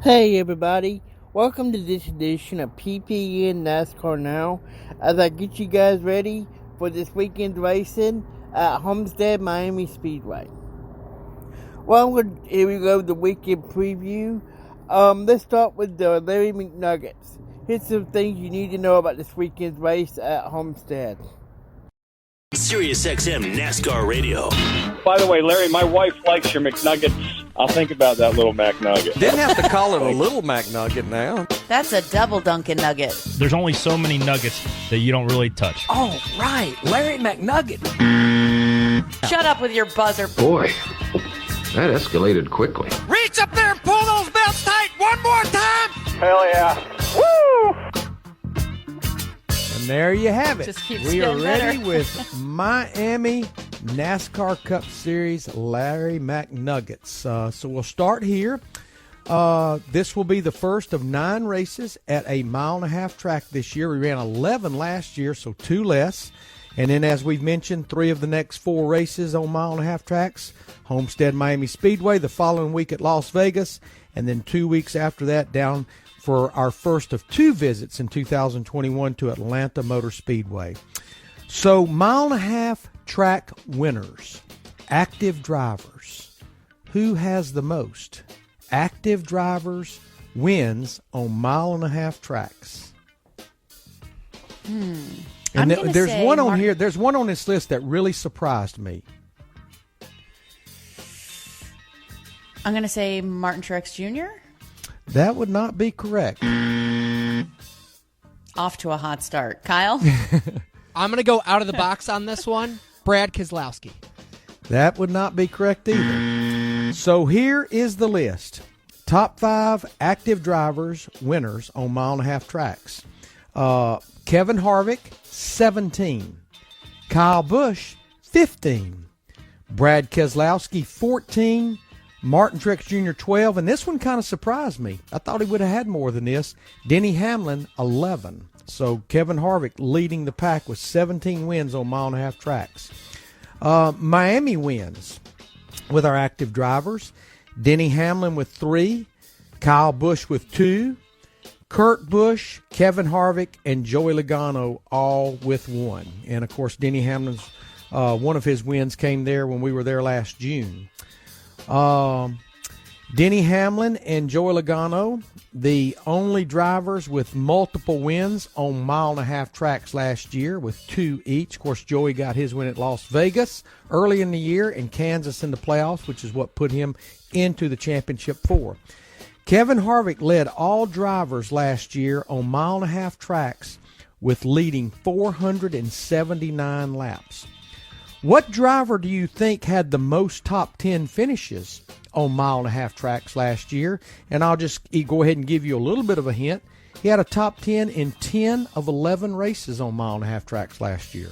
Hey everybody, welcome to this edition of PPN NASCAR Now as I get you guys ready for this weekend's racing at Homestead, Miami Speedway. Here we go, the weekend preview. Let's start with the Larry McNuggets. Here's some things you need to know about this weekend's race at Homestead. SiriusXM NASCAR Radio. By the way, Larry, my wife likes your McNuggets. I'll think about that little McNugget. Didn't have to call it a little McNugget now. That's a double Dunkin' Nugget. There's only so many nuggets that you don't really touch. Oh, right. Larry McNugget. Shut up with your buzzer. Boy, that escalated quickly. Reach up there and pull those belts tight one more time. Hell yeah. Woo! And there you have it. Just keeps We are getting ready better. with Miami NASCAR Cup Series Larry McNuggets. So we'll start here. This will be the first of 9 races at a 1.5-mile track this year. We ran 11 last year, so 2 less. And then, as we've mentioned, 3 of the next 4 races on 1.5-mile tracks. Homestead, Miami Speedway, the following week at Las Vegas, and then 2 weeks after that down for our first of 2 visits in 2021 to Atlanta Motor Speedway. So 1.5-mile track winners, active drivers. Who has the most active drivers wins on 1.5-mile tracks? And there's one on here. There's one on this list that really surprised me. I'm going to say Martin Truex Jr. That would not be correct. Off to a hot start. Kyle? I'm going to go out of the box on this one. Brad Keselowski. That would not be correct either. So here is the list. Top 5 active drivers winners on 1.5-mile tracks. Kevin Harvick, 17. Kyle Busch, 15. Brad Keselowski, 14. Martin Truex Jr., 12. And this one kind of surprised me. I thought he would have had more than this. Denny Hamlin, 11. So Kevin Harvick leading the pack with 17 wins on 1.5-mile tracks. Miami wins with our active drivers. Denny Hamlin with 3. Kyle Busch with 2. Kurt Busch, Kevin Harvick, and Joey Logano all with 1. And, of course, Denny Hamlin's one of his wins came there when we were there last June. Denny Hamlin and Joey Logano, the only drivers with multiple wins on 1.5-mile tracks last year with 2 each. Of course, Joey got his win at Las Vegas early in the year and Kansas in the playoffs, which is what put him into the championship 4. Kevin Harvick led all drivers last year on 1.5-mile tracks with leading 479 laps. What driver do you think had the most top 10 finishes on 1.5-mile tracks last year? And I'll just go ahead and give you a little bit of a hint. He had a top 10 in 10 of 11 races on 1.5-mile tracks last year.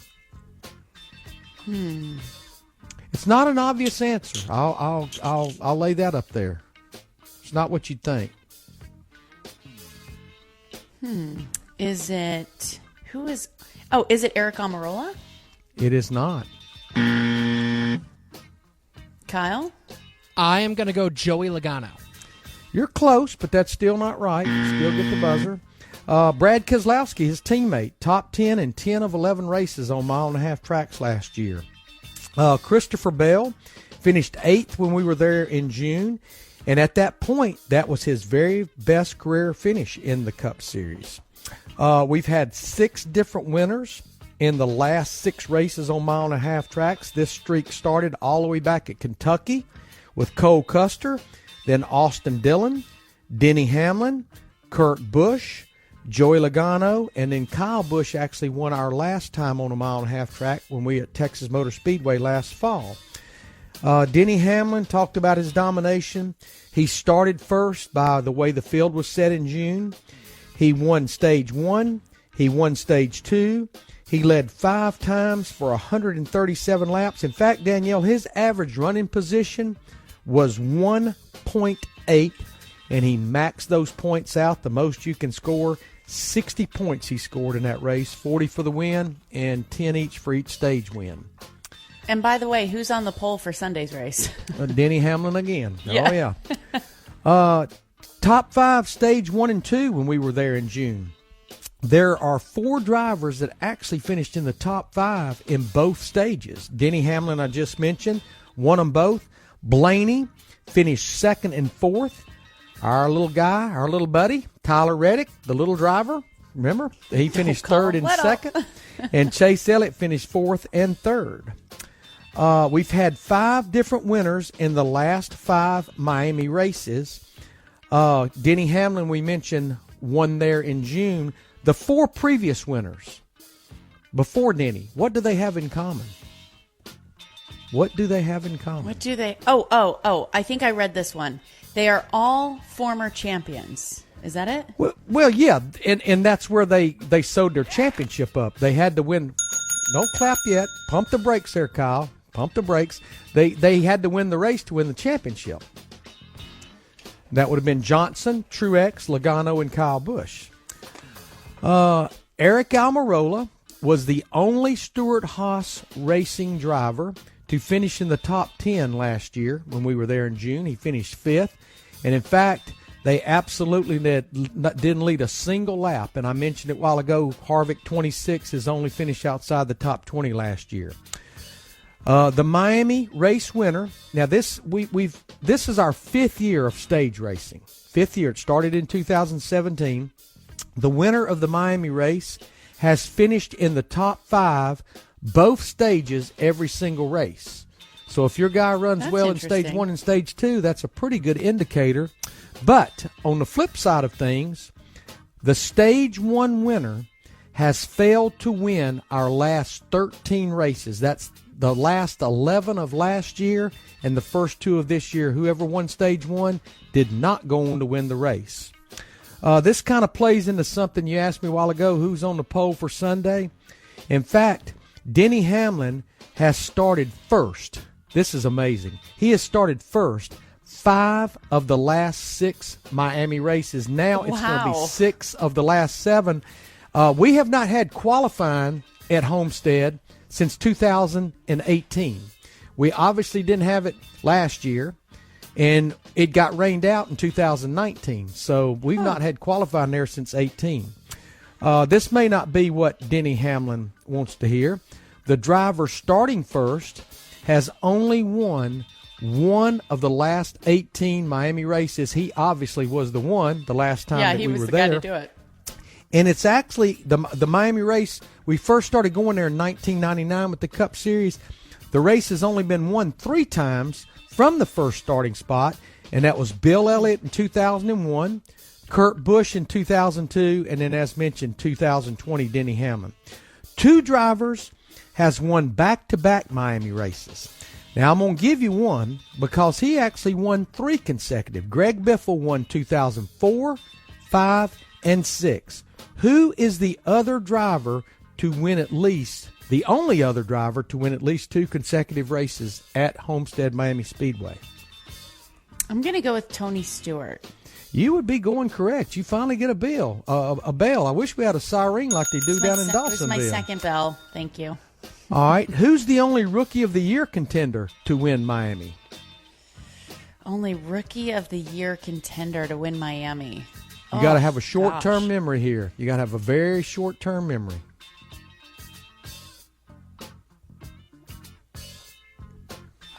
It's not an obvious answer. I'll lay that up there. It's not what you'd think. Is it Eric Almirola? It is not. Kyle? I am going to go Joey Logano. You're close, but that's still not right. You still get the buzzer. Brad Keselowski, his teammate, top 10 in 10 of 11 races on 1.5-mile tracks last year. Christopher Bell finished 8th when we were there in June, and at that point, that was his very best career finish in the Cup Series. We've had 6 different winners in the last 6 races on 1.5-mile tracks. This streak started all the way back at Kentucky with Cole Custer, then Austin Dillon, Denny Hamlin, Kurt Busch, Joey Logano, and then Kyle Busch actually won our last time on a 1.5-mile track when we at Texas Motor Speedway last fall. Denny Hamlin talked about his domination. He started first by the way the field was set in June. He won Stage 1. He won Stage 2. He led 5 times for 137 laps. In fact, Danielle, his average running position was 1.8, and he maxed those points out, the most you can score. 60 points he scored in that race, 40 for the win, and 10 each for each stage win. And by the way, who's on the pole for Sunday's race? Denny Hamlin again. Yeah. Oh, yeah. Top 5 stage 1 and 2 when we were there in June. There are 4 drivers that actually finished in the top 5 in both stages. Denny Hamlin, I just mentioned, won them both. Blaney finished 2nd and 4th. Our little guy, our little buddy, Tyler Reddick, the little driver, remember? He finished 3rd and 2nd. And Chase Elliott finished 4th and 3rd. We've had 5 different winners in the last 5 Miami races. Denny Hamlin, we mentioned, won there in June. The 4 previous winners before Denny, what do they have in common? What do they have in common? What do they? Oh, I think I read this one. They are all former champions. Is that it? Well, yeah, and that's where they sewed their championship up. They had to win. Don't clap yet. Pump the brakes there, Kyle. Pump the brakes. They had to win the race to win the championship. That would have been Johnson, Truex, Logano, and Kyle Busch. Eric Almirola was the only Stewart-Haas racing driver to finish in the top 10 last year when we were there in June. He finished 5th. And, in fact, they absolutely didn't lead a single lap. And I mentioned it a while ago, Harvick 26 has only finished outside the top 20 last year. The Miami race winner. Now this is our 5th year of stage racing. 5th year. It started in 2017. The winner of the Miami race has finished in the top 5 both stages every single race. So if your guy runs well in stage 1 and stage 2, that's a pretty good indicator. But on the flip side of things, the stage 1 winner has failed to win our last 13 races. That's the last 11 of last year and the first 2 of this year. Whoever won stage 1 did not go on to win the race. This kind of plays into something you asked me a while ago, who's on the pole for Sunday. In fact, Denny Hamlin has started first. This is amazing. He has started first 5 of the last 6 Miami races. Now it's going to be 6 of the last 7. We have not had qualifying at Homestead since 2018. We obviously didn't have it last year, and it got rained out in 2019. So we've not had qualifying there since 18. This may not be what Denny Hamlin wants to hear. The driver starting first has only won 1 of the last 18 Miami races. He obviously was the one the last time that we were there. Yeah, he was the guy to do it. And it's actually the Miami race. We first started going there in 1999 with the Cup Series. The race has only been won 3 times from the first starting spot, and that was Bill Elliott in 2001, Kurt Busch in 2002, and then, as mentioned, 2020, Denny Hamlin. 2 drivers has won back-to-back Miami races. Now, I'm going to give you one because he actually won 3 consecutive. Greg Biffle won 2004, 5, and 6. Who is the other driver to win at least, the only other driver to win at least 2 consecutive races at Homestead Miami Speedway? I'm going to go with Tony Stewart. You would be going correct. You finally get a bell. I wish we had a siren like they do down in Dawsonville. This is my second bell. Thank you. All right. Who's the only Rookie of the Year contender to win Miami? Only Rookie of the Year contender to win Miami. You got to have a short-term memory here. You got to have a very short-term memory.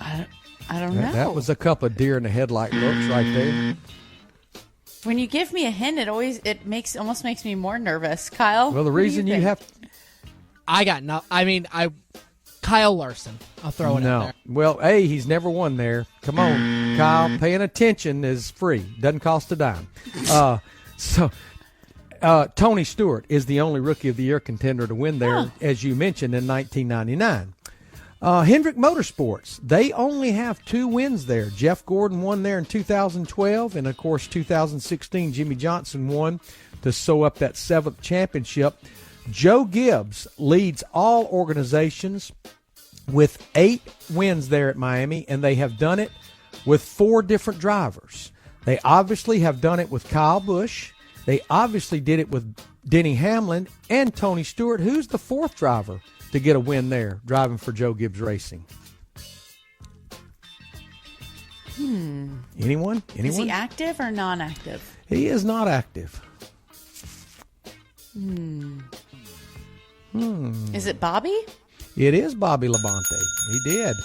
I don't know. That was a couple of deer in the headlight looks right there. When you give me a hint, it almost makes me more nervous, Kyle. Well, the reason you have I got no. I mean, Kyle Larson. I'll throw it out there. Well, he's never won there. Come on, Kyle. Paying attention is free. Doesn't cost a dime. Tony Stewart is the only Rookie of the Year contender to win there, as you mentioned, in 1999. Hendrick Motorsports, they only have 2 wins there. Jeff Gordon won there in 2012, and, of course, 2016, Jimmy Johnson won to sew up that 7th championship. Joe Gibbs leads all organizations with 8 wins there at Miami, and they have done it with 4 different drivers. They obviously have done it with Kyle Busch. They obviously did it with Denny Hamlin and Tony Stewart. Who's the 4th driver to get a win there, driving for Joe Gibbs Racing? Anyone? Is he active or non-active? He is not active. Is it Bobby? It is Bobby Labonte. He did.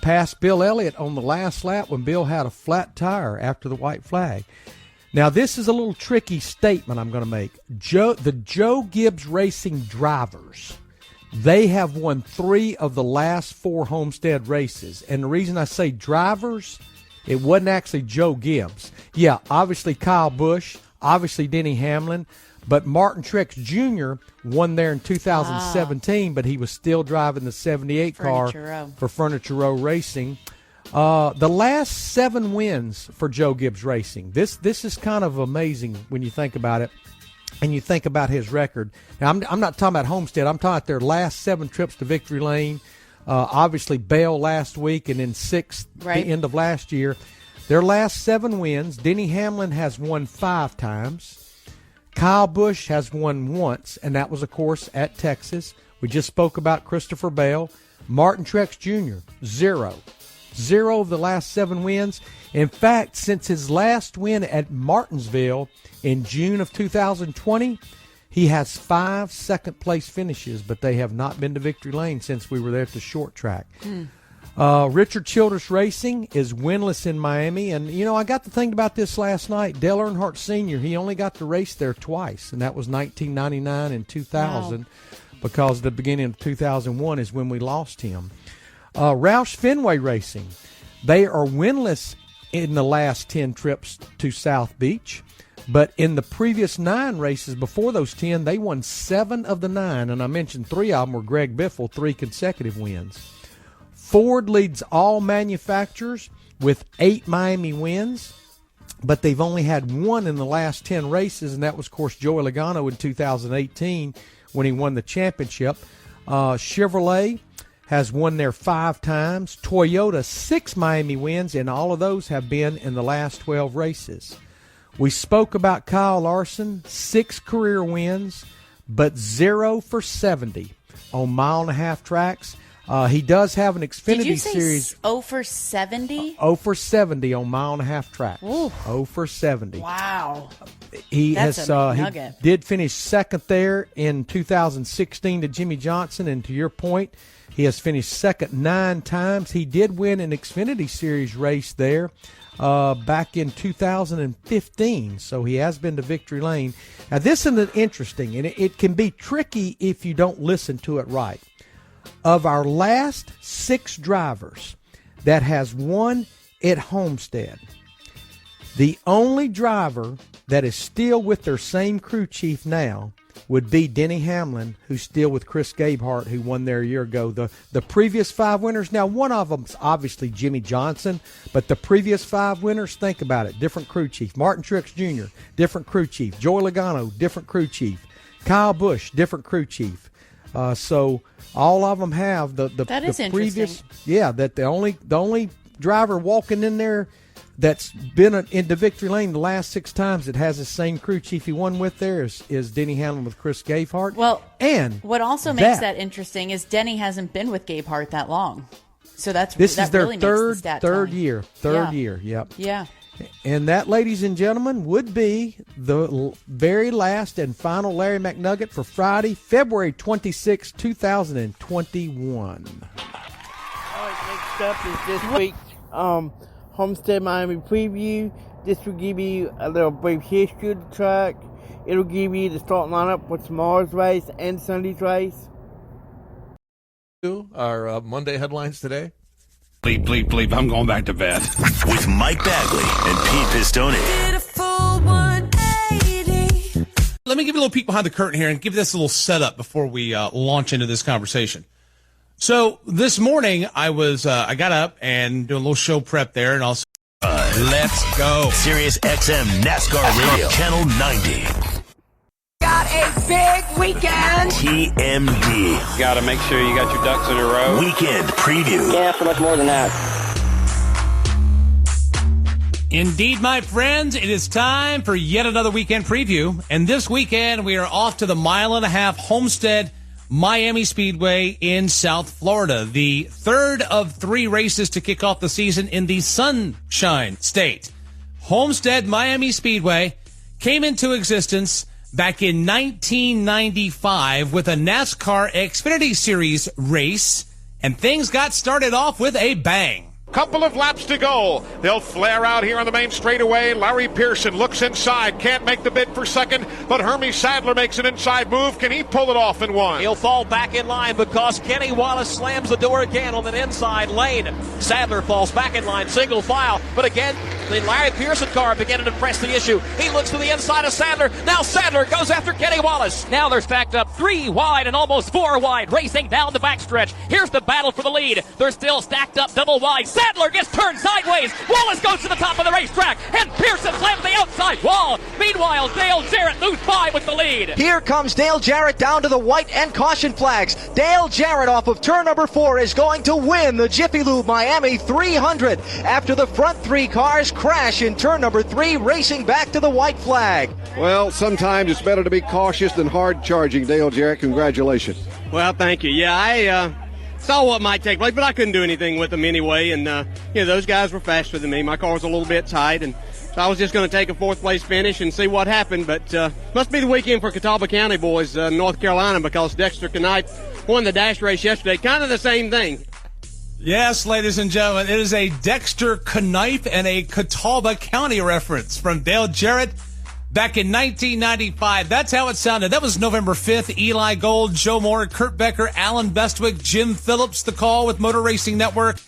Passed Bill Elliott on the last lap when Bill had a flat tire after the white flag. Now, this is a little tricky statement I'm going to make. The Joe Gibbs Racing drivers, they have won 3 of the last 4 Homestead races. And the reason I say drivers, it wasn't actually Joe Gibbs. Yeah, obviously Kyle Busch, obviously Denny Hamlin, but Martin Truex Jr. won there in 2017, but he was still driving the 78 car for Furniture Row Racing. The last 7 wins for Joe Gibbs Racing. This is kind of amazing when you think about it, and you think about his record. Now, I'm not talking about Homestead. I'm talking about their last 7 trips to victory lane. Obviously, Bale last week, and then 6th the end of last year. Their last 7 wins. Denny Hamlin has won 5 times. Kyle Busch has won once, and that was, of course, at Texas. We just spoke about Christopher Bale. Martin Truex Jr., 0. 0 of the last 7 wins. In fact, since his last win at Martinsville in June of 2020, he has 5 second-place finishes, but they have not been to victory lane since we were there at the short track. Richard Childress Racing is winless in Miami. And, I got to think about this last night. Dale Earnhardt Sr., he only got to race there twice, and that was 1999 and 2000 because the beginning of 2001 is when we lost him. Roush Fenway Racing, they are winless in the last 10 trips to South Beach. But in the previous 9 races before those 10, they won 7 of the 9. And I mentioned 3 of them were Greg Biffle, 3 consecutive wins. Ford leads all manufacturers with 8 Miami wins, but they've only had 1 in the last 10 races, and that was, of course, Joey Logano in 2018 when he won the championship. Chevrolet has won there 5 times. Toyota, 6 Miami wins, and all of those have been in the last 12 races. We spoke about Kyle Larson, 6 career wins, but 0 for 70 on mile-and-a-half tracks. He does have an Xfinity Did you say Series. 0 for 70? 0 for 70 on mile-and-a-half tracks. Ooh. 0 for 70. Wow. That's a he nugget. did finish second there in 2016 to Jimmy Johnson, and to your point, he has finished second 9 times. He did win an Xfinity Series race there back in 2015, so he has been to victory lane. Now, this is interesting, and it can be tricky if you don't listen to it right. Of our last 6 drivers that has won at Homestead, the only driver that is still with their same crew chief now would be Denny Hamlin, who's still with Chris Gabehart, who won there a year ago. The previous 5 winners, now one of them's obviously Jimmy Johnson, but the previous 5 winners, think about it, different crew chief. Martin Truex Jr., different crew chief. Joey Logano, different crew chief. Kyle Busch, different crew chief. So all of them have the previous. Yeah, that the only driver walking in there that's been into victory lane the last 6 times that has the same crew chief he won with there is Denny Hamlin with Chris Gabehart. Well, and what also makes that interesting is Denny hasn't been with Gabehart that long, so that is their really makes the stat third telling. year. Yep. Yeah. And that, ladies and gentlemen, would be the very last and final Larry McNugget for Friday, February 26, 2021. All right, next up is this week's Homestead Miami preview. This will give you a little brief history of the track. It'll give you the start lineup for tomorrow's race and Sunday's race. Our Monday headlines today. Bleep, bleep, bleep. I'm going back to bed. With Mike Bagley and Pete Pistone. Let me give you a little peek behind the curtain here and give this a little setup before we launch into this conversation. So this morning I got up and doing a little show prep there, and also let's go. Sirius XM NASCAR Radio, Channel 90. Got a big weekend. TMD. Got to make sure you got your ducks in a row. Weekend preview. Yeah, so much more than that. Indeed, my friends, it is time for yet another weekend preview. And this weekend, we are off to the mile-and-a-half Homestead Miami Speedway in South Florida, the third of 3 races to kick off the season in the Sunshine State. Homestead Miami Speedway came into existence back in 1995 with a NASCAR Xfinity Series race, and things got started off with a bang. Couple of laps to go. They'll flare out here on the main straightaway. Larry Pearson looks inside. Can't make the bid for second, but Hermie Sadler makes an inside move. Can he pull it off in one? He'll fall back in line because Kenny Wallace slams the door again on an inside lane. Sadler falls back in line, single file, but again, the Larry Pearson car beginning to press the issue. He looks to the inside of Sadler. Now Sadler goes after Kenny Wallace. Now they're stacked up 3 wide and almost 4 wide, racing down the backstretch. Here's the battle for the lead. They're still stacked up double wide. Sadler gets turned sideways. Wallace goes to the top of the racetrack, and Pearson slams the outside wall. Meanwhile, Dale Jarrett moves by with the lead. Here comes Dale Jarrett down to the white and caution flags. Dale Jarrett off of turn number 4 is going to win the Jiffy Lube Miami 300 after the front 3 cars crash in turn number 3, racing back to the white flag. Well, sometimes it's better to be cautious than hard charging, Dale Jarrett. Congratulations. Well, thank you. Yeah, I saw what might take place, but I couldn't do anything with them anyway. And, those guys were faster than me. My car was a little bit tight, and so I was just going to take a 4th place finish and see what happened. But must be the weekend for Catawba County boys, North Carolina, because Dexter Knight won the dash race yesterday. Kind of the same thing. Yes, ladies and gentlemen, it is a Dexter Knife and a Catawba County reference from Dale Jarrett back in 1995. That's how it sounded. That was November 5th. Eli Gold, Joe Moore, Kurt Becker, Alan Bestwick, Jim Phillips, the call with Motor Racing Network.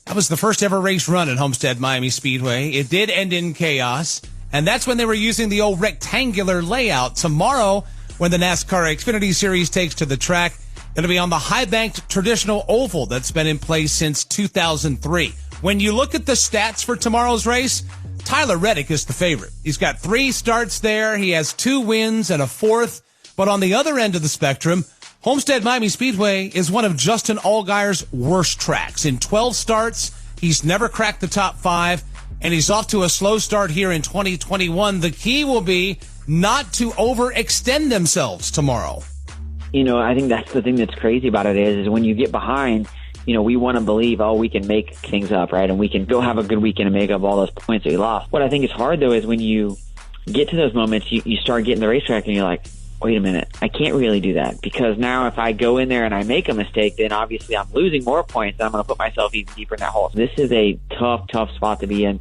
That was the first ever race run at Homestead Miami Speedway. It did end in chaos, and that's when they were using the old rectangular layout. Tomorrow, when the NASCAR Xfinity Series takes to the track, it'll be on the high-banked traditional oval that's been in place since 2003. When you look at the stats for tomorrow's race, Tyler Reddick is the favorite. He's got 3 starts there. He has 2 wins and a 4th. But on the other end of the spectrum, Homestead Miami Speedway is one of Justin Allgaier's worst tracks. In 12 starts, he's never cracked the top 5, and he's off to a slow start here in 2021. The key will be not to overextend themselves tomorrow. I think that's the thing that's crazy about it is when you get behind, we want to believe, we can make things up, right? And we can go have a good weekend and make up all those points that we lost. What I think is hard, though, is when you get to those moments, you start getting the racetrack and you're like, wait a minute, I can't really do that. Because now if I go in there and I make a mistake, then obviously I'm losing more points and I'm going to put myself even deeper in that hole. So this is a tough spot to be in.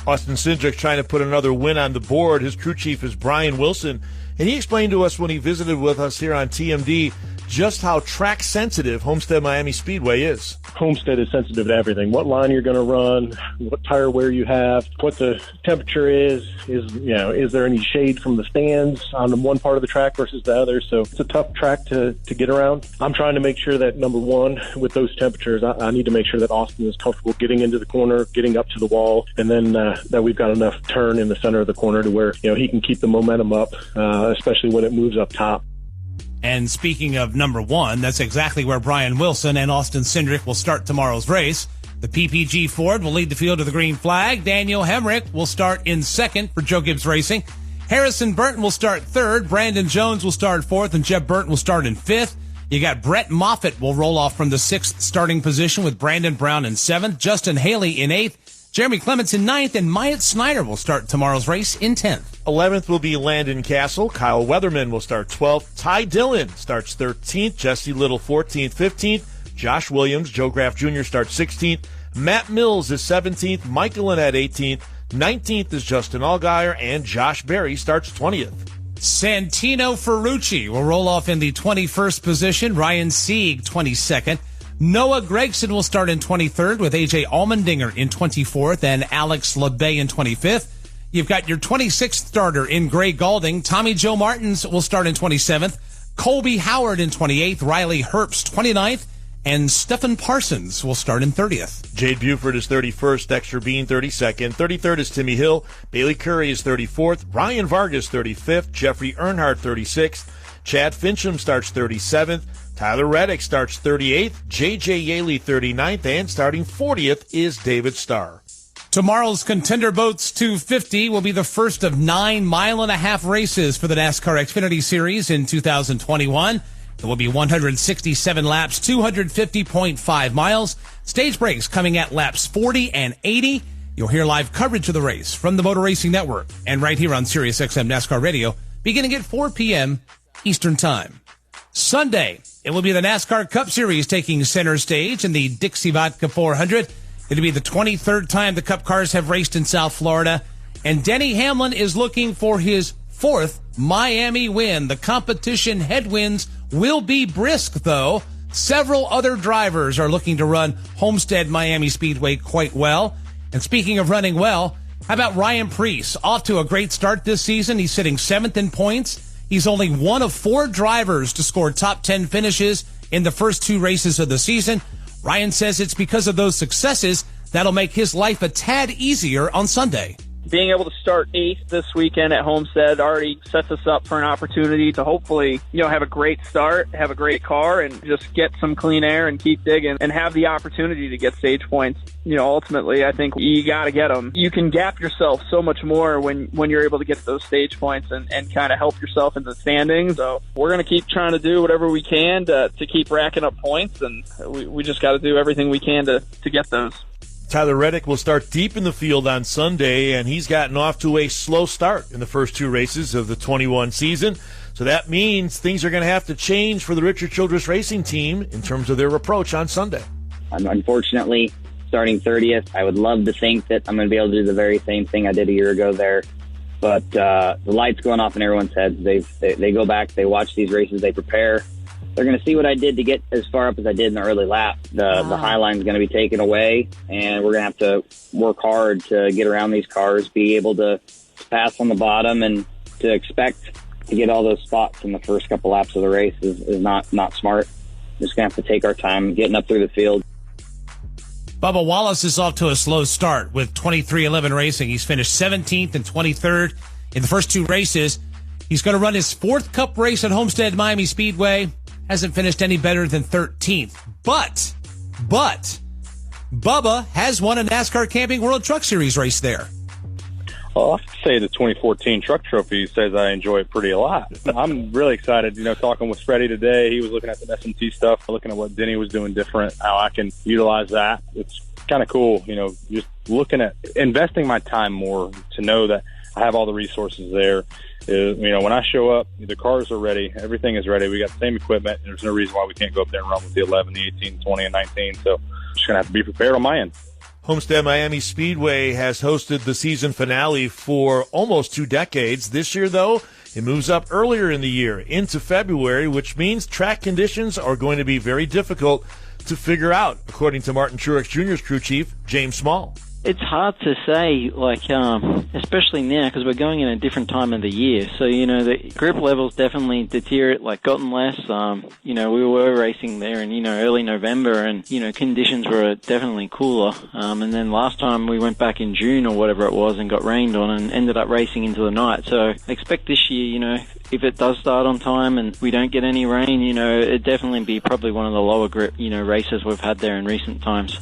Austin Cindric trying to put another win on the board. His crew chief is Brian Wilson, and he explained to us when he visited with us here on TMD just how track sensitive Homestead Miami Speedway is. Homestead is sensitive to everything. What line you're going to run, what tire wear you have, what the temperature is there any shade from the stands on one part of the track versus the other? So it's a tough track to get around. I'm trying to make sure that, number one, with those temperatures, I need to make sure that Austin is comfortable getting into the corner, getting up to the wall, and then that we've got enough turn in the center of the corner to where he can keep the momentum up, especially when it moves up top. And speaking of number 1, that's exactly where Brian Wilson and Austin Cindric will start tomorrow's race. The PPG Ford will lead the field to the green flag. Daniel Hemrick will start in 2nd for Joe Gibbs Racing. Harrison Burton will start 3rd. Brandon Jones will start 4th, and Jeb Burton will start in 5th. You got Brett Moffitt will roll off from the 6th starting position with Brandon Brown in 7th. Justin Haley in 8th. Jeremy Clements in 9th, and Myatt Snyder will start tomorrow's race in 10th. 11th will be Landon Castle. Kyle Weatherman will start 12th. Ty Dillon starts 13th. Jesse Little 14th, 15th. Josh Williams, Joe Graff Jr. starts 16th. Matt Mills is 17th. Michael Annette 18th. 19th is Justin Allgaier, and Josh Berry starts 20th. Santino Ferrucci will roll off in the 21st position. Ryan Sieg, 22nd. Noah Gregson will start in 23rd with A.J. Allmendinger in 24th and Alex LeBay in 25th. You've got your 26th starter in Gray Galding. Tommy Joe Martins will start in 27th. Colby Howard in 28th. Riley Herbst, 29th. And Stephen Parsons will start in 30th. Jade Buford is 31st. Dexter Bean, 32nd. 33rd is Timmy Hill. Bailey Curry is 34th. Ryan Vargas, 35th. Jeffrey Earnhardt, 36th. Chad Fincham starts 37th. Tyler Reddick starts 38th, J.J. Yaley 39th, and starting 40th is David Starr. Tomorrow's Contender Boats 250 will be the first of 9 mile-and-a-half races for the NASCAR Xfinity Series in 2021. It will be 167 laps, 250.5 miles. Stage breaks coming at laps 40 and 80. You'll hear live coverage of the race from the Motor Racing Network and right here on Sirius XM NASCAR Radio, beginning at 4 p.m. Eastern Time. Sunday, it will be the NASCAR Cup Series taking center stage in the Dixie Vodka 400. It'll be the 23rd time the Cup cars have raced in South Florida. And Denny Hamlin is looking for his 4th Miami win. The competition headwinds will be brisk, though. Several other drivers are looking to run Homestead Miami Speedway quite well. And speaking of running well, how about Ryan Preece? Off to a great start this season. He's sitting 7th in points. He's only one of 4 drivers to score top 10 finishes in the first 2 races of the season. Ryan says it's because of those successes that'll make his life a tad easier on Sunday. Being able to start 8th this weekend at Homestead already sets us up for an opportunity to hopefully, have a great start, have a great car, and just get some clean air and keep digging and have the opportunity to get stage points. Ultimately, I think you got to get them. You can gap yourself so much more when you're able to get those stage points and kind of help yourself in the standings. So we're going to keep trying to do whatever we can to keep racking up points, and we just got to do everything we can to get those. Tyler Reddick will start deep in the field on Sunday, and he's gotten off to a slow start in the first 2 races of the 21 season. So that means things are going to have to change for the Richard Childress Racing team in terms of their approach on Sunday. Unfortunately, starting 30th, I would love to think that I'm going to be able to do the very same thing I did a year ago there. But the lights going off in everyone's heads. They go back, they watch these races, they prepare. They're going to see what I did to get as far up as I did in the early lap. The high line is going to be taken away, and we're going to have to work hard to get around these cars, be able to pass on the bottom, and to expect to get all those spots in the first couple laps of the race is not smart. Just going to have to take our time getting up through the field. Bubba Wallace is off to a slow start with 23-11 Racing. He's finished 17th and 23rd in the first 2 races. He's going to run his 4th Cup race at Homestead Miami Speedway. Hasn't finished any better than 13th. But Bubba has won a NASCAR Camping World Truck Series race there. Well, I have to say the 2014 Truck Trophy says I enjoy it pretty a lot. I'm really excited, talking with Freddie today. He was looking at the SMT stuff, looking at what Denny was doing different, how I can utilize that. It's kind of cool, just looking at investing my time more to know that I have all the resources there. When I show up, the cars are ready. Everything is ready. We got the same equipment. And there's no reason why we can't go up there and run with the 11, the 18, 20, and 19. So just going to have to be prepared on my end. Homestead Miami Speedway has hosted the season finale for almost 2 decades. This year, though, it moves up earlier in the year into February, which means track conditions are going to be very difficult to figure out, according to Martin Truex Jr.'s crew chief, James Small. It's hard to say, especially now because we're going in a different time of the year. So, the grip levels definitely gotten less. We were racing there in, early November and, conditions were definitely cooler. And then last time we went back in June or whatever it was and got rained on and ended up racing into the night. So I expect this year, if it does start on time and we don't get any rain, it'd definitely be probably one of the lower grip, races we've had there in recent times.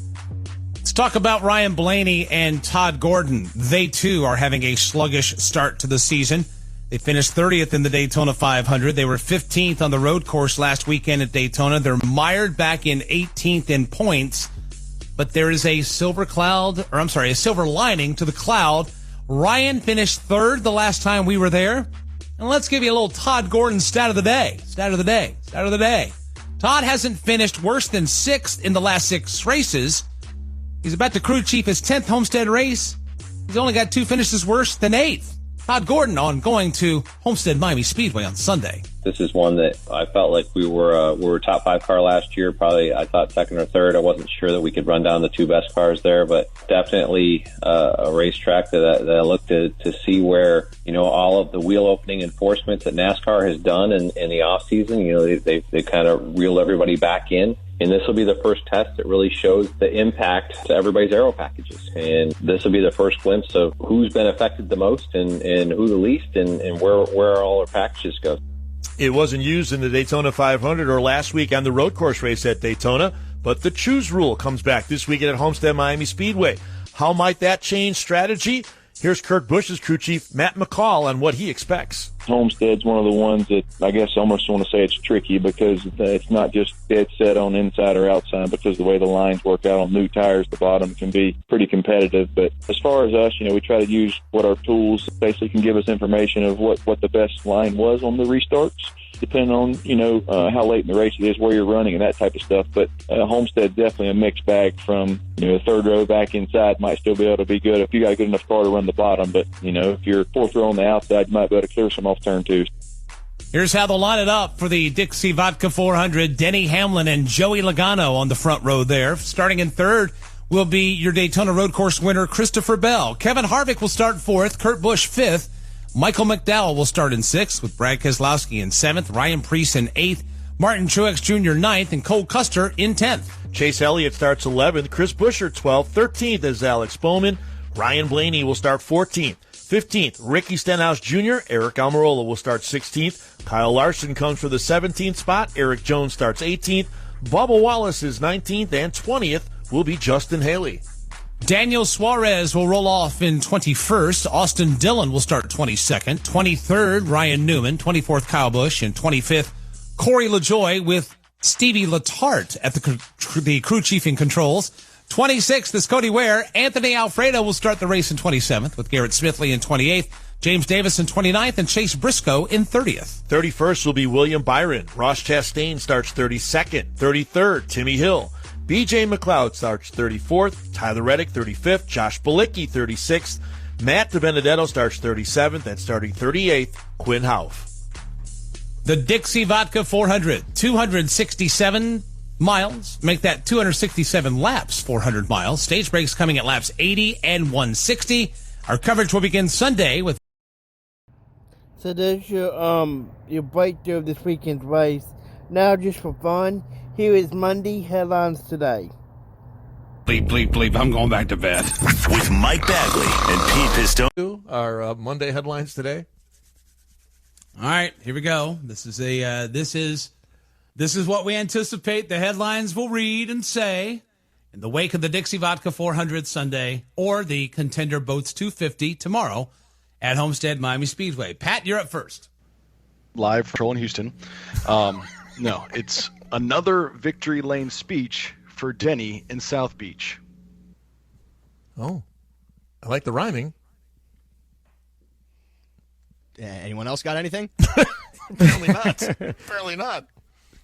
Let's talk about Ryan Blaney and Todd Gordon. They, too, are having a sluggish start to the season. They finished 30th in the Daytona 500. They were 15th on the road course last weekend at Daytona. They're mired back in 18th in points. But there is a silver lining to the cloud. Ryan finished 3rd the last time we were there. And let's give you a little Todd Gordon stat of the day. Todd hasn't finished worse than 6th in the last 6 races. He's about to crew chief his 10th Homestead race. He's only got 2 finishes worse than 8th. Todd Gordon on going to Homestead Miami Speedway on Sunday. This is one that I felt like we were a top 5 car last year. Probably, I thought 2nd or 3rd. I wasn't sure that we could run down the 2 best cars there, but definitely a racetrack that I looked to see where, all of the wheel opening enforcements that NASCAR has done in the off season, they kind of reel everybody back in. And this will be the first test that really shows the impact to everybody's aero packages. And this will be the first glimpse of who's been affected the most and who the least and where all our packages go. It wasn't used in the Daytona 500 or last week on the road course race at Daytona, but the choose rule comes back this weekend at Homestead Miami Speedway. How might that change strategy? Here's Kurt Busch's crew chief, Matt McCall, on what he expects. Homestead's one of the ones that I guess I almost want to say it's tricky because it's not just dead set on inside or outside, because the way the lines work out on new tires, the bottom can be pretty competitive. But as far as us, we try to use what our tools basically can give us information of what the best line was on the restarts, depending on, how late in the race it is, where you're running, and that type of stuff. But Homestead definitely a mixed bag from, the third row back inside might still be able to be good if you got a good enough car to run the bottom. But, if you're fourth row on the outside, you might be able to clear some off turn twos. Here's how they'll line it up for the Dixie Vodka 400. Denny Hamlin and Joey Logano on the front row there. Starting in third will be your Daytona Road Course winner, Christopher Bell. Kevin Harvick will start fourth. Kurt Busch fifth. Michael McDowell will start in sixth, with Brad Keselowski in seventh, Ryan Preece in eighth, Martin Truex Jr. ninth, and Cole Custer in 10th. Chase Elliott starts 11th, Chris Buescher 12th, 13th is Alex Bowman. Ryan Blaney will start 14th. 15th, Ricky Stenhouse Jr., Eric Almirola will start 16th. Kyle Larson comes for the 17th spot. Eric Jones starts 18th. Bubba Wallace is 19th, and 20th will be Justin Haley. Daniel Suarez will roll off in 21st. Austin Dillon will start 22nd. 23rd, Ryan Newman. 24th, Kyle Busch. And 25th, Corey LaJoie, with Stevie Letarte at the crew chief in controls. 26th is Cody Ware. Anthony Alfredo will start the race in 27th, with Garrett Smithley in 28th. James Davis in 29th, and Chase Briscoe in 30th. 31st will be William Byron. Ross Chastain starts 32nd. 33rd, Timmy Hill. B.J. McLeod starts 34th, Tyler Reddick 35th, Josh Bilicki 36th, Matt DiBenedetto starts 37th, and starting 38th, Quinn Houff. The Dixie Vodka 400, 267 miles, make that 267 laps, 400 miles. Stage breaks coming at laps 80 and 160. Our coverage will begin Sunday with... So there's your breakthrough of this weekend's race. Now, just for fun, here is Monday headlines today. Bleep, bleep, bleep. I'm going back to bed. With Mike Bagley and Pete Pistone. Our Monday headlines today. All right, here we go. This is what we anticipate the headlines will read and say in the wake of the Dixie Vodka 400 Sunday, or the Contender Boats 250 tomorrow at Homestead Miami Speedway. Pat, you're up first. Live from Houston. No, it's another victory lane speech for Denny in South Beach. Oh, I like the rhyming. Anyone else got anything? Apparently not. Apparently not.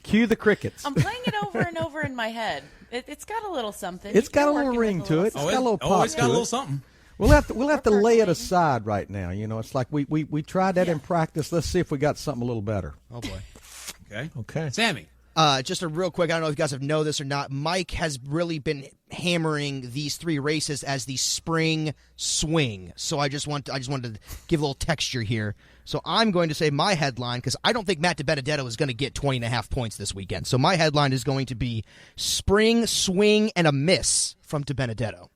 Cue the crickets. I'm playing it over and over in my head. It's got a little something. It's got a little ring to it. It's got a little pop it's got to a little it. something. We'll have to lay it aside right now. It's like we tried that in practice. Let's see if we got something a little better. Oh boy. Okay. Sammy. Just a real quick, I don't know if you guys have know this or not. Mike has really been hammering these three races as the spring swing. So I just wanted to give a little texture here. So I'm going to say my headline, because I don't think Matt DiBenedetto is going to get 20.5 points this weekend. So my headline is going to be spring swing and a miss from DiBenedetto.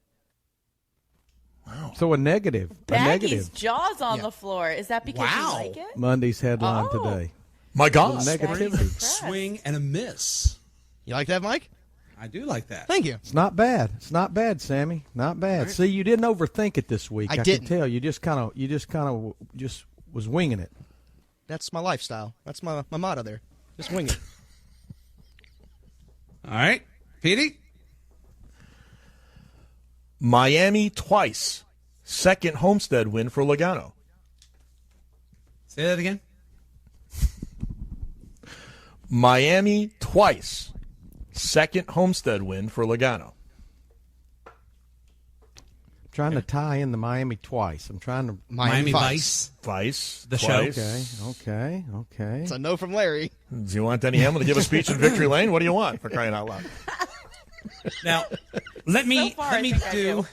Wow. So a negative. Baggy's jaw's on the floor. Is that because you like it? Monday's headline today. My God. Negativity. Swing and a miss. You like that, Mike? I do like that. Thank you. It's not bad. It's not bad, Sammy. Not bad. Right. See, you didn't overthink it this week. I can didn't. tell. You just kind of was winging it. That's my lifestyle. That's my motto there. Just wing it. All right. Petey? Miami twice. Second Homestead win for Logano. Say that again. Miami twice. Second Homestead win for Logano. Trying to tie in the Miami twice. I'm trying to Miami Vice. Vice. The twice. show. Okay. It's a no from Larry. Do you want Denny Hamlin to give a speech in Victory Lane? What do you want, for crying out loud? Now, let me do.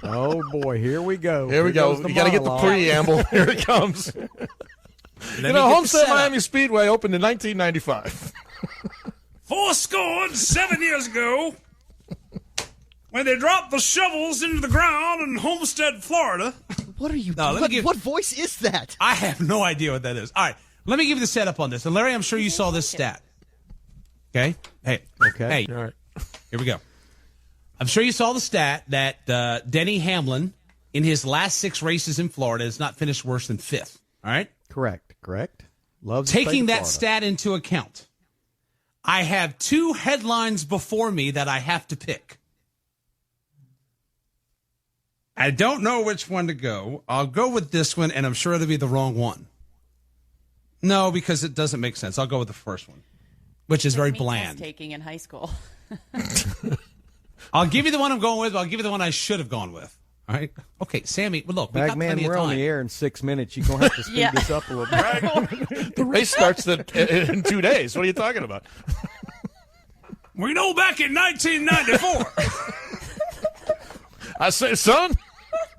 Oh boy, here we go. Here we go. You got to get the preamble. Here it comes. Homestead Miami Speedway opened in 1995. 7 years ago, when they dropped the shovels into the ground in Homestead, Florida. What are you No, doing? What voice is that? I have no idea what that is. All right, let me give you the setup on this. And Larry, I'm sure you saw this stat. Okay? Hey. Okay. All right. Here we go. I'm sure you saw the stat that Denny Hamlin in his last 6 races in Florida has not finished worse than 5th. All right? Correct. Loves Taking the state that of Florida. stat into account, I have 2 headlines before me that I have to pick. I don't know which one to go. I'll go with this one, and I'm sure it'll be the wrong one. No, because it doesn't make sense. I'll go with the first one, which is very bland. Taking in high school. I'll give you the one I'm going with, but I'll give you the one I should have gone with. All right? Okay, Sammy, well, look, we got Bagman, plenty we're of on time. the air in 6 minutes. You're going to have to speed this up a little bit. The race starts in 2 days. What are you talking about? We know back in 1994. I say, son.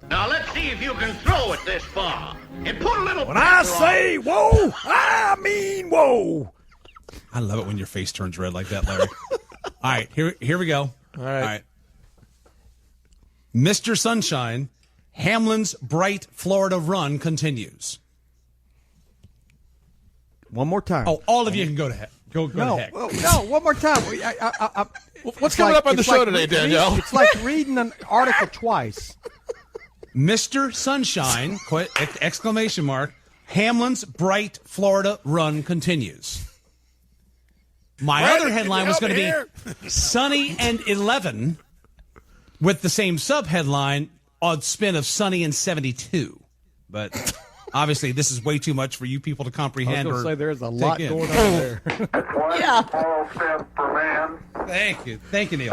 Now let's see if you can throw it this far. And put a little When I pressure say on. whoa, I mean whoa. I love it when your face turns red like that, Larry. All right, here we go. All right. Mr. Sunshine, Hamlin's bright Florida run continues. One more time. Oh, all of you can go to heck. Go No, to heck. no, one more time. What's coming up on the show today, Danielle? It's like reading an article twice. Mr. Sunshine, exclamation mark, Hamlin's bright Florida run continues. My Brandon, other headline was going to be Sunny and 11 with the same sub-headline, odd spin of Sunny and 72. But obviously this is way too much for you people to comprehend. I was going to say there's a lot in. going on there. Yeah. Thank you, Neil.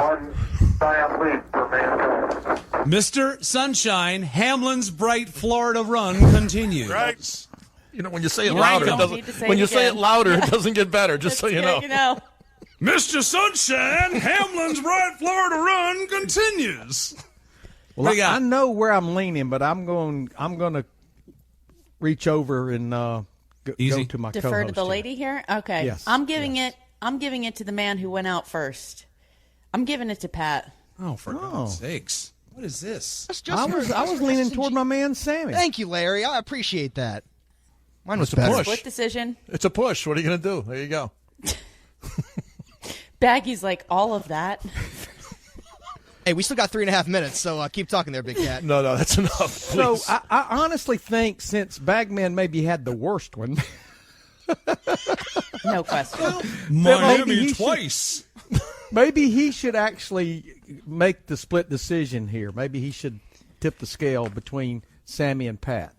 Mr. Sunshine, Hamlin's bright Florida run continues. Right. You know, when you say it You're louder, right, it though. doesn't. When you say it louder, it doesn't get better. Just so you know. Mr. Sunshine, Hamlin's bright Florida run continues. Well, I know where I'm leaning, but I'm going to reach over and go to my Defer co-host to the here. lady here. Okay. Yes. I'm giving it to the man who went out first. I'm giving it to Pat. Oh, for God's sakes! What is this? I was leaning toward my man Sammy. Thank you, Larry. I appreciate that. Mine was It's a better. push. Split decision. It's a push. What are you going to do? There you go. Baggy's like, all of that. Hey, we still got 3.5 minutes, so keep talking there, Big Cat. No, that's enough. So Please. I honestly think since Bagman maybe had the worst one, No question. Miami twice. Maybe he should actually make the split decision here. Maybe he should tip the scale between Sammy and Pat.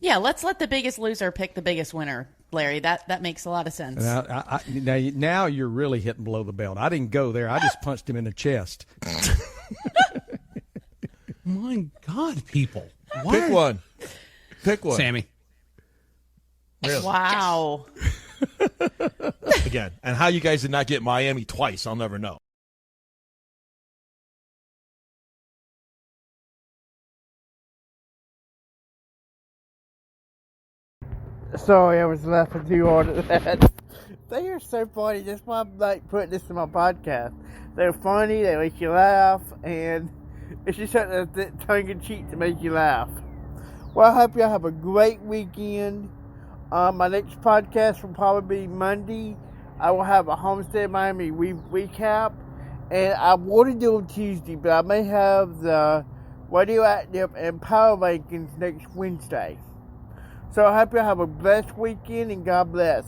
Yeah, let's let the biggest loser pick the biggest winner, Larry. That makes a lot of sense. Now you're really hitting below the belt. I didn't go there. I just punched him in the chest. My God, people. Pick one. Pick one. Sammy. Really? Wow. Again. And how you guys did not get Miami twice, I'll never know. Sorry, I was laughing too hard at that. They are so funny. That's why I'm like putting this in my podcast. They're funny. They make you laugh, and it's just something that's tongue in cheek to make you laugh. Well, I hope y'all have a great weekend. My next podcast will probably be Monday. I will have a Homestead Miami recap, and I want to do it Tuesday, but I may have the radioactive and power rankings next Wednesday. So I hope you have a blessed weekend, and God bless.